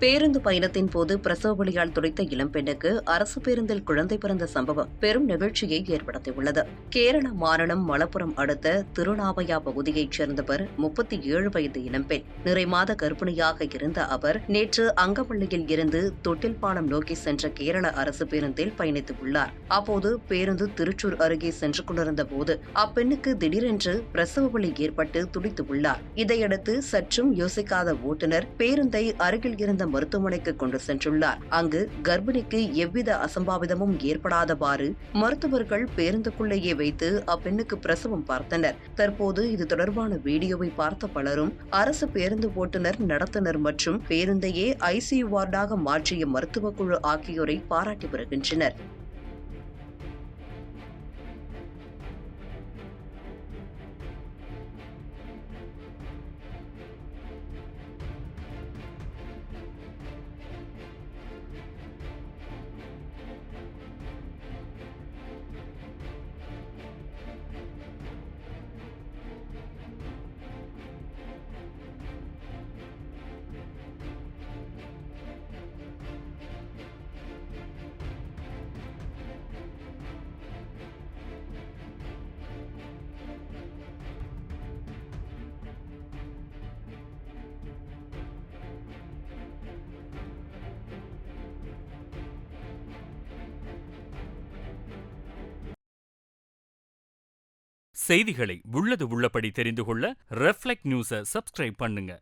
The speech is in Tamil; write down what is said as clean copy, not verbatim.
பேருந்து பயணத்தின் போது பிரசவ வலியால் துடித்த இளம்பெண்ணுக்கு அரசு பேருந்தில் குழந்தை பிறந்த சம்பவம் பெரும் நிகழ்ச்சியை ஏற்படுத்தியுள்ளது. கேரள மாநிலம் மலப்புரம் அடுத்த திருநாவையா பகுதியைச் சேர்ந்தவர் 37 வயது இளம்பெண். நிறைமாத கர்ப்பிணியாக இருந்த அவர் நேற்று அங்கவள்ளியில் இருந்து தொட்டில்பாலம் நோக்கி சென்ற கேரள அரசு பேருந்தில் பயணித்துள்ளார். அப்போது பேருந்து திருச்சூர் அருகே சென்று கொண்டிருந்த போது அப்பெண்ணுக்கு திடீரென்று பிரசவ வலி ஏற்பட்டு துடித்துள்ளார். இதையடுத்து சற்றும் யோசிக்காத ஓட்டுநர் பேருந்தை அருகில் இருந்த மருத்துவமனைக்கு கொண்டு சென்றுள்ளார். அங்கு கர்ப்பிணிக்கு எவ்வித அசம்பாவிதமும் ஏற்படாதவாறு மருத்துவர்கள் பேருந்துக்குள்ளேயே வைத்து அப்பெண்ணுக்கு பிரசவம் பார்த்தனர். தற்போது இது தொடர்பான வீடியோவை பார்த்த பலரும் அரசு பேருந்து ஓட்டுநர், நடத்துனர் மற்றும் பேருந்தையே ஐசியு வார்டாக மாற்றிய மருத்துவக் குழு ஆகியோரை பாராட்டி வருகின்றனர். செய்திகளை உள்ளது உள்ளபடி தெரிந்து கொள்ள ரெஃப்ளெக்ட் நியூஸை சப்ஸ்கிரைப் பண்ணுங்க.